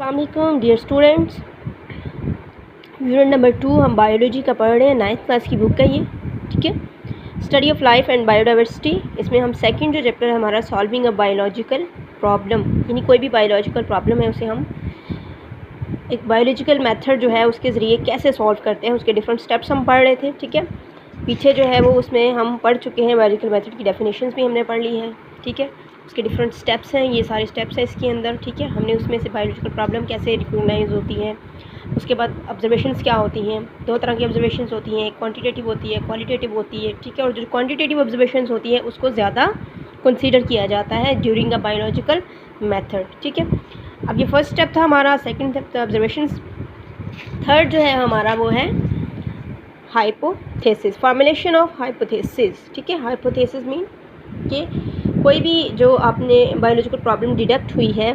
अस्सलाम वालेकुम dear students. Unit number 2 हम बायोलॉजी का पढ़ रहे हैं, 9th क्लास की बुक है ये। ठीक है, study of life and biodiversity. इसमें हम सेकंड जो चैप्टर है हमारा सॉल्विंग अ बायोलॉजिकल प्रॉब्लम, यानी कोई भी बायोलॉजिकल प्रॉब्लम है उसे हम एक बायोलॉजिकल मेथड जो है उसके ज़रिए कैसे सॉल्व करते हैं, उसके डिफरेंट स्टेप्स हम पढ़ रहे थे। ठीक है, पीछे जो है वो उसमें हम पढ़ चुके हैं, बायोलॉजिकल मेथड की डेफिनेशंस भी हमने पढ़ ली है। ठीक है, उसके डिफरेंट स्टेप्स हैं, ये सारे स्टेप्स हैं इसके अंदर। ठीक है, हमने उसमें से बायोलॉजिकल प्रॉब्लम कैसे रिकॉग्नाइज होती है, उसके बाद ऑब्जर्वेशंस क्या होती हैं। दो तरह की ऑब्जर्वेशंस होती हैं, एक क्वांटिटेटिव होती है, क्वालिटेटिव होती है। ठीक है, और जो क्वांटिटेटिव ऑब्जर्वेशंस होती है उसको ज़्यादा कंसीडर किया जाता है ड्यूरिंग अ बायोलॉजिकल मेथड। ठीक है, अब ये फर्स्ट स्टेप था हमारा, सेकंड स्टेप था ऑब्जर्वेशंस, थर्ड जो है हमारा वो है हाइपोथेसिस, फॉर्मुलेशन ऑफ हाइपोथेसिस। ठीक है, हाइपोथेसिस मीन कि कोई भी जो आपने बायोलॉजिकल प्रॉब्लम डिडक्ट हुई है,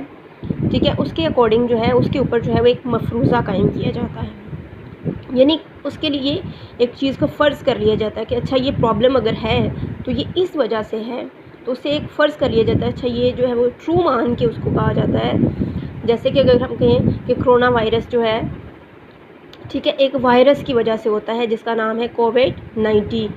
ठीक है, उसके अकॉर्डिंग जो है उसके ऊपर जो है वो एक मफरूज़ा कायम किया जाता है। यानी उसके लिए एक चीज़ को फ़र्ज़ कर लिया जाता है कि अच्छा ये प्रॉब्लम अगर है तो ये इस वजह से है, तो उससे एक फ़र्ज़ कर लिया जाता है। अच्छा ये जो है वो ट्रू मान के उसको कहा जाता है। जैसे कि अगर हम कहें कि कोरोना वायरस जो है, ठीक है, एक वायरस की वजह से होता है जिसका नाम है कोविड-19।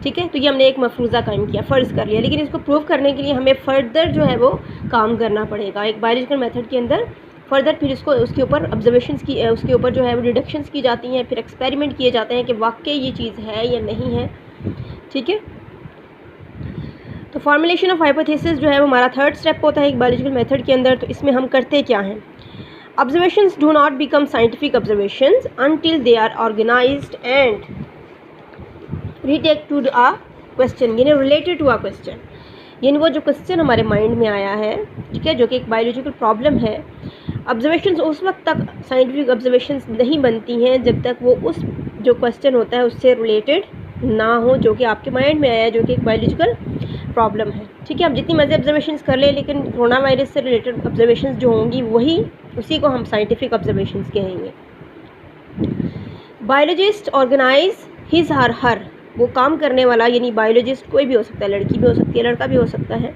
ठीक है, तो ये हमने एक मफरूज़ा कायम किया, फ़र्ज़ कर लिया, लेकिन इसको प्रूव करने के लिए हमें फ़र्दर जो है वो काम करना पड़ेगा एक बायोलॉजिकल मेथड के अंदर। फ़र्दर फिर इसको उसके ऊपर ऑब्जर्वेशंस की, उसके ऊपर जो है वो डिडक्शंस की जाती हैं, फिर एक्सपेरिमेंट किए जाते हैं कि वाकई ये चीज़ है या नहीं है। ठीक है, तो फॉर्मुलेशन ऑफ हाइपोथेसिस जो है वो हमारा थर्ड स्टेप होता है एक बायोलॉजिकल मेथड के अंदर। तो इसमें हम करते क्या हैं, observations do not become scientific observations until they are organised and related to a question, यानी रिलेटेड टू अ क्वेश्चन, यानी वो जो क्वेश्चन हमारे माइंड में आया है, ठीक है, जो कि एक बायोलॉजिकल प्रॉब्लम है। ऑब्जर्वेशंस उस वक्त तक साइंटिफिक ऑब्जर्वेशंस नहीं बनती हैं जब तक वो उस जो क्वेश्चन होता है उससे रिलेटेड ना हो, जो कि आपके माइंड में आया है, जो कि एक बायोलॉजिकल प्रॉब्लम है। ठीक है, आप जितनी मर्जी ऑब्जर्वेशंस कर ले, लेकिन कोरोना वायरस से रिलेटेड ऑब्जर्वेशंस जो होंगी वही, उसी को हम साइंटिफिक ऑब्जर्वेशंस कहेंगे। बायोलॉजिस्ट ऑर्गेनाइज हिज आर हर, वो काम करने वाला, यानी बायोलॉजिस्ट कोई भी हो सकता है, लड़की भी हो सकती है, लड़का भी हो सकता है,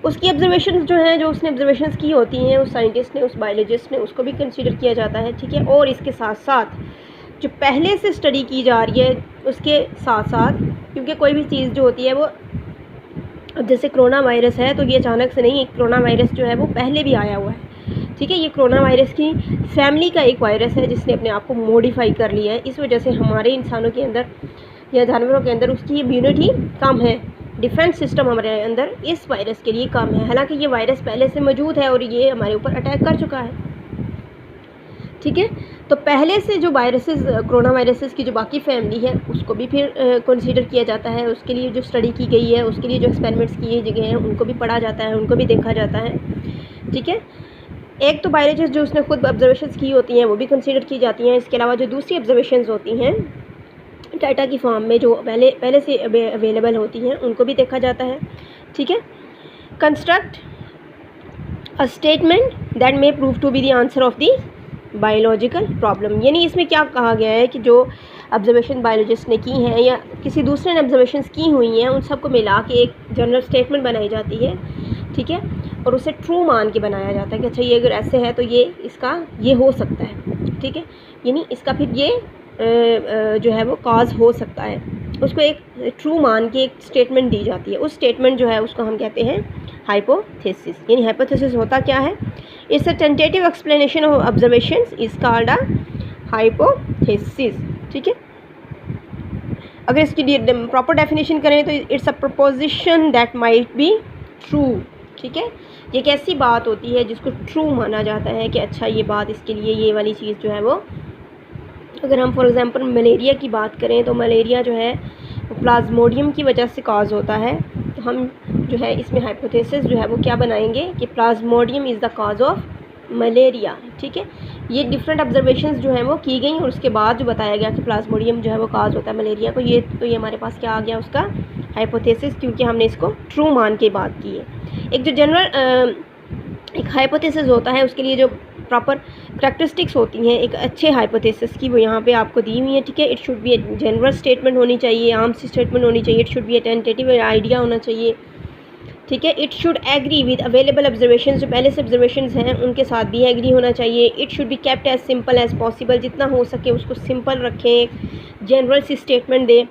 उसकी ऑब्जर्वेशंस जो हैं, जो उसने ऑब्जर्वेशंस की होती हैं, उस साइंटिस्ट ने, उस बायोलॉजिस्ट ने, उसको भी कंसीडर किया जाता है। ठीक है, और इसके साथ साथ जो पहले से स्टडी की जा रही है उसके साथ साथ, क्योंकि कोई भी चीज़ जो होती है वो, अब जैसे कोरोना वायरस है तो ये अचानक से नहीं, एक कोरोना वायरस जो है वो पहले भी आया हुआ है। ठीक है, ये कोरोना वायरस की फैमिली का एक वायरस है जिसने अपने आप को मॉडिफाई कर लिया है। इस वजह से हमारे इंसानों के अंदर या जानवरों के अंदर उसकी इम्यूनिटी कम है, डिफेंस सिस्टम हमारे अंदर इस वायरस के लिए कम है। हालांकि ये वायरस पहले से मौजूद है और ये हमारे ऊपर अटैक कर चुका है। ठीक है, तो पहले से जो वायरसेस, कोरोना वायरसेस की जो बाकी फैमिली है उसको भी फिर कंसीडर किया जाता है, उसके लिए जो स्टडी की गई है, उसके लिए जो एक्सपेरिमेंट्स किए गए हैं उनको भी पढ़ा जाता है, उनको भी देखा जाता है। ठीक है, एक तो बायोलॉजिस्ट जो उसने खुद ऑब्जर्वेशंस की होती हैं वो भी कंसीडर की जाती हैं। इसके अलावा जो दूसरी ऑब्जर्वेशंस होती हैं डाटा की फॉर्म में जो पहले से अवेलेबल होती हैं उनको भी देखा जाता है। ठीक है, construct a statement that may prove to be the answer of the biological problem, यानी इसमें क्या कहा गया है कि जो ऑब्जर्वेशन बायोलॉजिस्ट ने की हैं या किसी दूसरे ने ऑब्जर्वेशंस की हुई हैं उन सबको मिला के एक जनरल स्टेटमेंट बनाई जाती है। ठीक है, और उसे ट्रू मान के बनाया जाता है कि अच्छा ये अगर ऐसे है तो ये इसका ये हो सकता है। ठीक है, यानी इसका फिर ये जो है वो कॉज हो सकता है, उसको एक ट्रू मान के एक स्टेटमेंट दी जाती है। उस स्टेटमेंट जो है उसको हम कहते हैं हाइपोथेसिस। यानी हाइपोथेसिस होता क्या है, it's a tentative explanation of observations is called a hypothesis. ठीक है, अगर इसकी प्रॉपर डेफिनेशन करें तो it's a preposition that might be true. ठीक है, ये एक ऐसी बात होती है जिसको ट्रू माना जाता है कि अच्छा ये बात, इसके लिए ये वाली चीज़ जो है वो, अगर हम फॉर एग्जांपल मलेरिया की बात करें तो मलेरिया जो है प्लाज्मोडियम की वजह से कॉज होता है, तो हम जो है इसमें हाइपोथेसिस जो है वो क्या बनाएंगे कि Plasmodium is the cause of malaria. ठीक है, ये डिफरेंट ऑब्जर्वेशंस जो हैं वो की गई और उसके बाद जो बताया गया कि प्लाज्मोडियम जो है वो कॉज होता है मलेरिया को, ये हमारे पास क्या आ गया उसका हाइपोथेसिस, क्योंकि हमने इसको ट्रू मान के बात की है। एक जो जनरल एक हाइपोथेसिस होता है उसके लिए जो प्रॉपर करैक्टरिस्टिक्स होती हैं एक अच्छे हाइपोथेसिस की, वो यहाँ पे आपको दी हुई है। ठीक है, it should be a general statement होनी चाहिए, आम सी स्टेटमेंट होनी चाहिए, it should be a tentative idea होना चाहिए। ठीक है। It should agree with available observations, जो पहले से ऑब्जर्वेशंस हैं उनके साथ भी एग्री होना चाहिए। It should be kept as simple as possible, जितना हो सके उसको सिंपल रखें, जनरल सी स्टेटमेंट दें।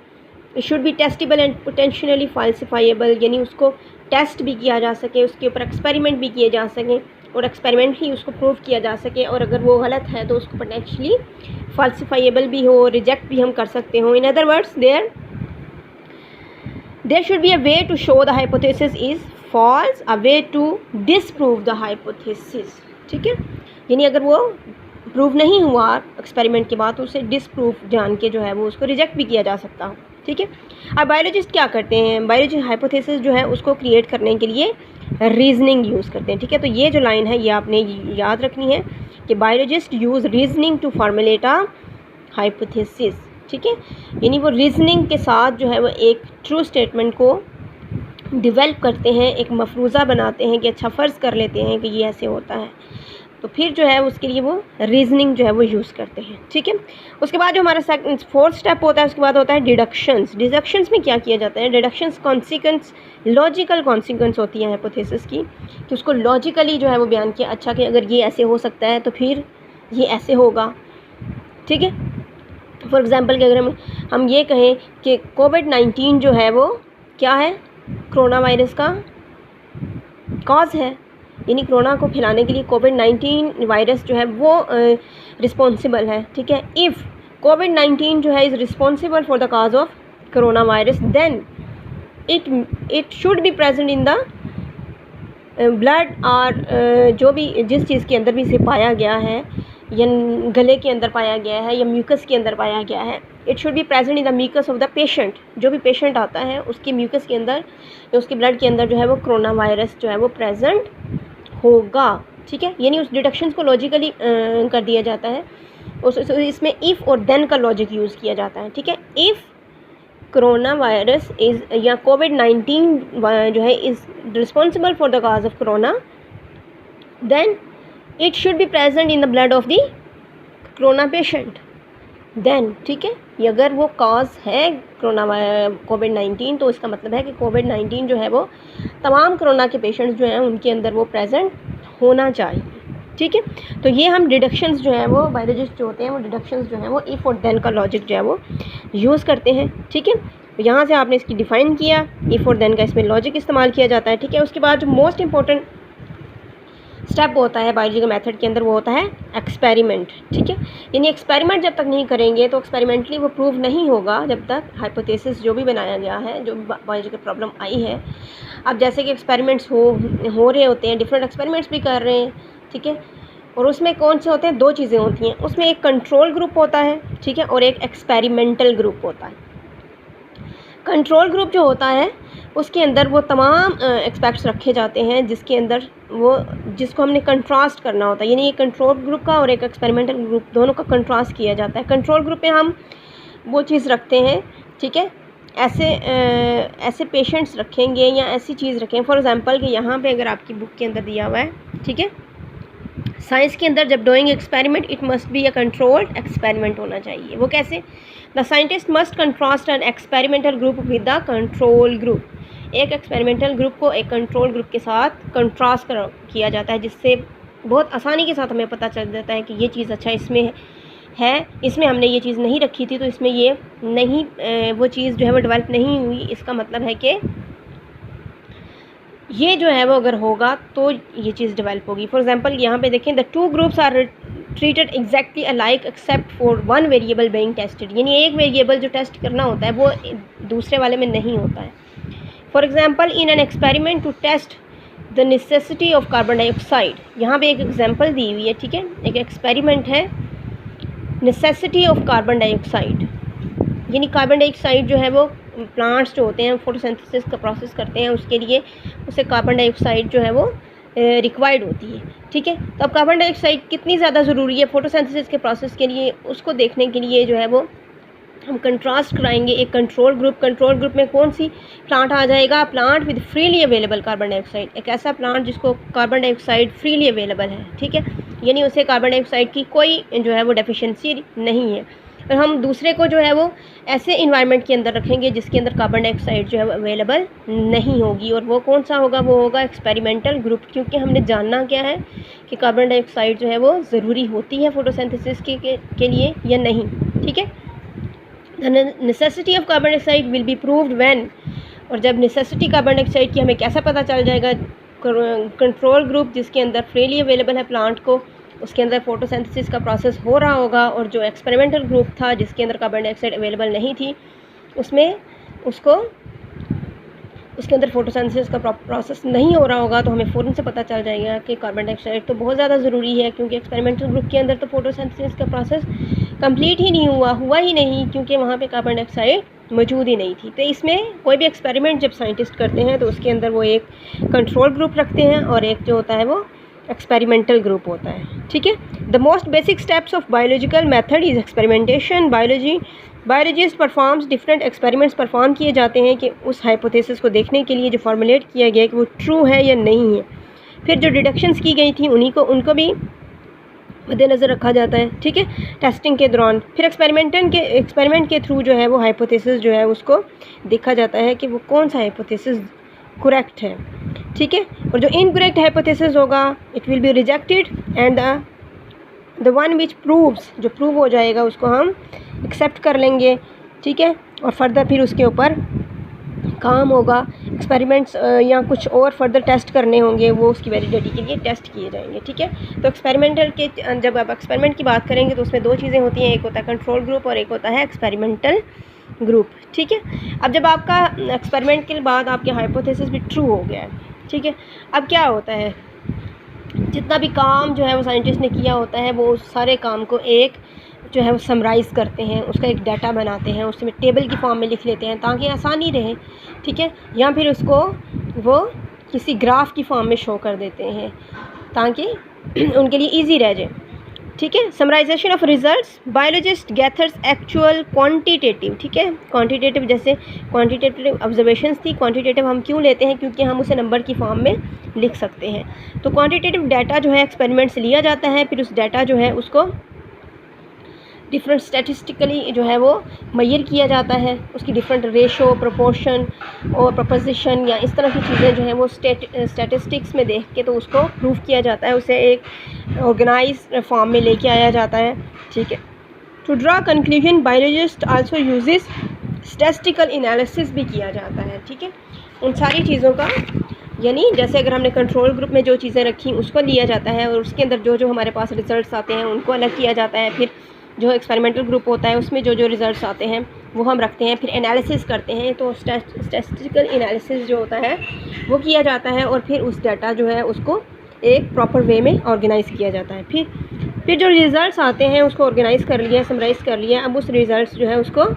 It should be testable and potentially falsifiable, यानी उसको टेस्ट भी किया जा सके, उसके ऊपर एक्सपेरिमेंट भी किए जा सकें और एक्सपेरिमेंट ही उसको प्रूव किया जा सके, और अगर वो गलत है तो उसको पोटेंशियली फाल्सिफाइएबल भी हो, रिजेक्ट भी हम कर सकते हो। In other words there should be a way to show the hypothesis is false, a way to disprove the hypothesis, ठीक है। यानी अगर वो प्रूव नहीं हुआ एक्सपेरिमेंट के बाद तो उसे डिसप्रूव जान के जो है वो उसको रिजेक्ट भी किया जा सकता हो, ठीक है। अब बायोलॉजिस्ट क्या करते हैं, बायोलॉजिस्ट हाइपोथेसिस जो है उसको क्रिएट करने के लिए रीजनिंग यूज़ करते हैं, ठीक है। तो ये जो लाइन है ये आपने याद रखनी है कि biologist use reasoning to formulate a hypothesis, ठीक है। यानी वो रीजनिंग के साथ जो है वो एक ट्रू स्टेटमेंट को डेवलप करते हैं, एक मफरूज़ा बनाते हैं कि अच्छा फ़र्ज़ कर लेते हैं कि ये ऐसे होता है, तो फिर जो है उसके लिए वो रीजनिंग जो है वो यूज़ करते हैं, ठीक है। उसके बाद जो हमारा फोर्थ स्टेप होता है उसके बाद होता है डिडक्शंस। डिडक्शंस में क्या किया जाता है, डिडक्शंस कॉन्सिक्वेंस, लॉजिकल कॉन्सिक्वेंस होती है हाइपोथेसिस की, कि उसको लॉजिकली जो है वो बयान किया, अच्छा कि अगर ये ऐसे हो सकता है तो फिर ये ऐसे होगा, ठीक है। फॉर एग्ज़ाम्पल कि अगर हम ये कहें कि कोविड-19 जो है वो क्या है, कोरोना वायरस का कॉज है, यानी कोरोना को फैलाने के लिए कोविड-19 वायरस जो है वो रिस्पॉन्सिबल है, ठीक है। इफ़ कोविड-19 जो है is responsible for the cause of corona virus, then it should be present in the blood, और जो भी जिस चीज़ के अंदर भी इसे पाया गया है, या गले के अंदर पाया गया है या म्यूकस के अंदर पाया गया है, it should be present in the mucus of the patient. जो भी पेशेंट आता है उसके म्यूकस के अंदर या उसके ब्लड के अंदर जो है वो कोरोना वायरस जो है वो प्रेजेंट होगा, ठीक है। यानी उस डिडक्शंस को लॉजिकली कर दिया जाता है, इसमें इफ़ और देन का लॉजिक यूज़ किया जाता है, ठीक है। इफ़ कोरोना वायरस इज़ या कोविड-19 जो है is responsible for the cause of corona, then it should be present in the blood of the corona patient, then, ठीक है। ये अगर वो कॉज है कोरोना कोविड-19 तो इसका मतलब है कि कोविड-19 जो है वो तमाम कोरोना के पेशेंट्स जो हैं उनके अंदर वो प्रेजेंट होना चाहिए, ठीक है। तो ये हम डिडक्शंस जो है वो बायोलॉजिस्ट जो होते हैं वो डिडक्शंस जो है वो इफ़ और देन का लॉजिक जो है वो यूज़ करते हैं, ठीक है। तो यहाँ से आपने इसकी डिफ़ाइन किया, इफ़ और देन का इसमें लॉजिक इस्तेमाल किया जाता है, ठीक है। उसके बाद जो मोस्ट इंपॉर्टेंट स्टेप होता है बायोलॉजिकल मेथड के अंदर वो होता है एक्सपेरिमेंट, ठीक है। यानी एक्सपेरिमेंट जब तक नहीं करेंगे तो एक्सपेरिमेंटली वो प्रूव नहीं होगा जब तक हाइपोथेसिस जो भी बनाया गया है, जो बायोलॉजिकल प्रॉब्लम आई है। अब जैसे कि एक्सपेरिमेंट्स हो रहे होते हैं, डिफरेंट एक्सपेरिमेंट्स भी कर रहे हैं, ठीक है। और उसमें कौन से होते हैं, दो चीज़ें होती हैं, उसमें एक कंट्रोल ग्रुप होता है, ठीक है, और एक एक्सपेरिमेंटल ग्रुप होता है। कंट्रोल ग्रुप जो होता है उसके अंदर वो तमाम एक्सपेक्ट्स रखे जाते हैं जिसके अंदर वो जिसको हमने कंट्रास्ट करना होता है, यानी एक कंट्रोल ग्रुप का और एक एक्सपेरिमेंटल ग्रुप दोनों का कंट्रास्ट किया जाता है। कंट्रोल ग्रुप में हम वो चीज़ रखते हैं, ठीक है, ऐसे पेशेंट्स रखेंगे या ऐसी चीज़ रखें। फॉर एग्ज़ाम्पल कि यहाँ पे अगर आपकी बुक के अंदर दिया हुआ है, ठीक है, साइंस के अंदर जब doing experiment it must be a controlled experiment होना चाहिए। वो कैसे, the scientist must contrast an experimental group with the control group. एक एक्सपेरिमेंटल ग्रुप को एक कंट्रोल ग्रुप के साथ कंट्रास्ट किया जाता है, जिससे बहुत आसानी के साथ हमें पता चल जाता है कि ये चीज़ अच्छा इसमें है, इसमें हमने ये चीज़ नहीं रखी थी तो इसमें ये नहीं वो चीज़ जो है वो डेवलप नहीं हुई, इसका मतलब है कि ये जो है वो अगर होगा तो ये चीज़ डेवलप होगी। फॉर एग्जांपल यहाँ पे देखें, the two groups are treated exactly alike except for one variable being tested, यानी एक वेरिएबल जो टेस्ट करना होता है वो दूसरे वाले में नहीं होता है। For example in an experiment to test the necessity of carbon dioxide, यहाँ पे एक एग्जांपल दी हुई है, ठीक है, एक एक्सपेरिमेंट है नेसेसिटी ऑफ कार्बन डाइऑक्साइड, यानी कार्बन डाइऑक्साइड जो है वो प्लांट्स जो होते हैं फोटोसिंथेसिस का प्रोसेस करते हैं उसके लिए उसे कार्बन डाइऑक्साइड जो है वो रिक्वायर्ड होती है, ठीक है। तो अब कार्बन डाइऑक्साइड कितनी ज़्यादा ज़रूरी है फोटोसिंथेसिस के प्रोसेस के लिए, उसको देखने के लिए जो है वो हम कंट्रास्ट कराएंगे एक कंट्रोल ग्रुप में कौन सी प्लांट आ जाएगा, plant with freely available carbon dioxide, एक ऐसा प्लांट जिसको कार्बन डाइऑक्साइड फ्रीली अवेलेबल है, ठीक है, यानी उसे कार्बन डाइऑक्साइड की कोई जो है वो डेफिशिएंसी नहीं है। और हम दूसरे को जो है वो ऐसे इन्वायरमेंट के अंदर रखेंगे जिसके अंदर कार्बन डाइऑक्साइड जो है अवेलेबल नहीं होगी, और वो कौन सा होगा, वो होगा एक्सपेरिमेंटल ग्रुप, क्योंकि हमने जानना क्या है कि कार्बन डाइऑक्साइड जो है वो ज़रूरी होती है फोटोसिंथेसिस के लिए या नहीं। ठीक है, the necessity of carbon dioxide will be proved when, और जब नेसेसिटी कार्बन डाइऑक्साइड की हमें कैसा पता चल जाएगा, कंट्रोल ग्रुप जिसके अंदर फ्रीली अवेलेबल है प्लांट को, उसके अंदर फोटोसिंथेसिस का प्रोसेस हो रहा होगा, और जो एक्सपेरिमेंटल ग्रुप था जिसके अंदर कार्बन डाइऑक्साइड अवेलेबल नहीं थी, उसमें उसके अंदर फोटोसिंथेसिस का प्रोसेस नहीं हो रहा होगा, तो हमें फ़ौरन से पता चल जाएगा कि कार्बन डाइऑक्साइड तो बहुत ज़्यादा ज़रूरी है, क्योंकि एक्सपेरिमेंटल ग्रुप के अंदर तो फोटोसिंथेसिस का प्रोसेस कंप्लीट ही नहीं हुआ ही नहीं, क्योंकि वहाँ पे कार्बन डाइऑक्साइड मौजूद ही नहीं थी। तो इसमें कोई भी एक्सपेरिमेंट जब साइंटिस्ट करते हैं तो उसके अंदर वो एक कंट्रोल ग्रुप रखते हैं और एक जो होता है वो एक्सपेरिमेंटल ग्रुप होता है। ठीक है, the most basic steps of biological method is experimentation. Biologist performs different experiments perform किए जाते हैं कि उस हाइपोथेसिस को देखने के लिए जो फॉर्मुलेट किया गया कि वो ट्रू है या नहीं है। फिर जो डिडक्शंस की गई थी उनको भी मद्देनज़र रखा जाता है। ठीक है, टेस्टिंग के दौरान फिर एक्सपेरिमेंट के थ्रू जो है वो हाइपोथेसिस जो है उसको देखा जाता है कि वो कौन सा हाइपोथेसिस करेक्ट है। ठीक है, और जो इनकरेक्ट हाइपोथेसिस होगा it will be rejected and the one which proves, जो प्रूव हो जाएगा उसको हम एक्सेप्ट कर लेंगे। ठीक है, और फर्दर फिर उसके ऊपर काम होगा, एक्सपेरिमेंट्स या कुछ और फर्दर टेस्ट करने होंगे, वो उसकी वैलिडिटी के लिए टेस्ट किए जाएंगे। ठीक है, तो एक्सपेरिमेंटल के जब आप एक्सपेरिमेंट की बात करेंगे तो उसमें दो चीज़ें होती हैं, एक होता है कंट्रोल ग्रुप और एक होता है एक्सपेरिमेंटल ग्रुप। ठीक है, अब जब आपका एक्सपेरिमेंट के बाद आपके हाइपोथेसिस भी ट्रू हो गया है, ठीक है, अब क्या होता है, जितना भी काम जो है वो साइंटिस्ट ने किया होता है वो उस सारे काम को एक जो है वो समराइज़ करते हैं, उसका एक डाटा बनाते हैं, उसमें टेबल की फॉर्म में लिख लेते हैं ताकि आसानी रहे। ठीक है, या फिर उसको वो किसी ग्राफ की फॉर्म में शो कर देते हैं ताकि उनके लिए इजी रह जाए। ठीक है, summarisation of results, biologist gathers actual quantitative. ठीक है, क्वांटिटेटिव जैसे क्वांटिटेटिव ऑब्जर्वेशंस थी, क्वांटिटेटिव हम क्यों लेते हैं, क्योंकि हम उसे नंबर की फॉर्म में लिख सकते हैं। तो क्वांटिटेटिव डाटा जो है एक्सपेरिमेंट से लिया जाता है, फिर उस डाटा जो है उसको डिफरेंट स्टैटिस्टिकली जो है वो मेजर किया जाता है, उसकी डिफरेंट रेशो, प्रोपोर्शन और प्रपोजिशन या इस तरह की चीज़ें जो हैं वो स्टैटिस्टिक्स में देख के तो उसको प्रूव किया जाता है, उसे एक ऑर्गेनाइज फॉर्म में लेके आया जाता है। ठीक है, to draw conclusion biologist also uses statistical analysis भी किया जाता है। ठीक है, उन सारी चीज़ों का, यानी जैसे अगर हमने कंट्रोल ग्रुप में जो चीज़ें रखी उसको लिया जाता है और उसके अंदर जो जो हमारे पास रिजल्ट्स आते हैं उनको अलग किया जाता है, फिर जो एक्सपेरिमेंटल ग्रुप होता है उसमें जो जो रिजल्ट्स आते हैं वो हम रखते हैं, फिर एनालिसिस करते हैं। तो स्टैटिस्टिकल एनालिसिस जो होता है वो किया जाता है और फिर उस डाटा जो है उसको एक प्रॉपर वे में ऑर्गेनाइज़ किया जाता है। फिर जो रिज़ल्ट्स आते हैं उसको ऑर्गेनाइज़ कर लिया, समराइज़ कर लिया, अब उस रिज़ल्ट्स जो है उसको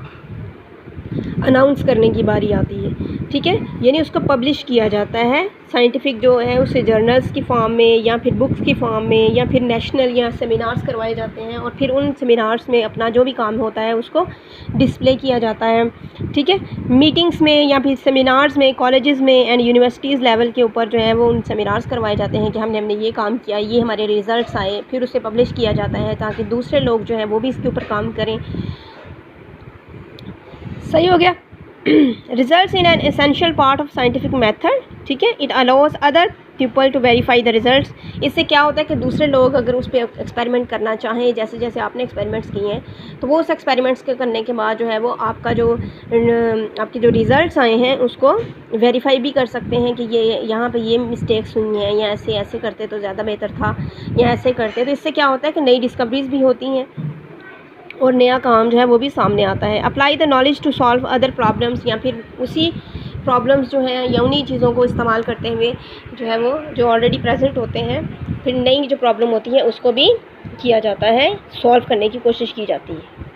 अनाउंस करने की बारी आती है। ठीक है, यानी उसको पब्लिश किया जाता है, साइंटिफिक जो है उससे जर्नल्स की फॉर्म में या फिर बुक्स की फॉर्म में या फिर नेशनल या सेमिनार्स करवाए जाते हैं और फिर उन सेमिनार्स में अपना जो भी काम होता है उसको डिस्प्ले किया जाता है। ठीक है, मीटिंग्स में या फिर सेमिनार्स में, कॉलेजेस में एंड यूनिवर्सिटीज़ लेवल के ऊपर जो है वो उन सेमिनार्स करवाए जाते हैं कि हमने ये काम किया, ये हमारे रिज़ल्ट्स आए, फिर उसे पब्लिश किया जाता है ताकि दूसरे लोग जो है वो भी इसके ऊपर काम करें। सही हो गया। Results in an essential part of scientific method. ठीक है, it allows other people to verify the results. इससे क्या होता है कि दूसरे लोग अगर उस पर एक्सपेरिमेंट करना चाहें, जैसे जैसे आपने एक्सपेरिमेंट्स किए हैं, तो वो उस एक्सपेरिमेंट्स के करने के बाद जो है वो आपका जो आपके जो रिज़ल्ट्स आए हैं उसको वेरीफाई भी कर सकते हैं कि ये यहाँ पे ये मिस्टेक्स हुई हैं, या ऐसे ऐसे करते तो ज़्यादा बेहतर था, या ऐसे करते। तो इससे क्या होता है कि नई डिस्कवरीज भी होती हैं और नया काम जो है वो भी सामने आता है। Apply the knowledge to solve other problems, या फिर उसी प्रॉब्लम्स जो हैं या उन्हीं चीज़ों को इस्तेमाल करते हुए जो है वो जो ऑलरेडी प्रेजेंट होते हैं, फिर नई जो प्रॉब्लम होती है उसको भी किया जाता है, सॉल्व करने की कोशिश की जाती है।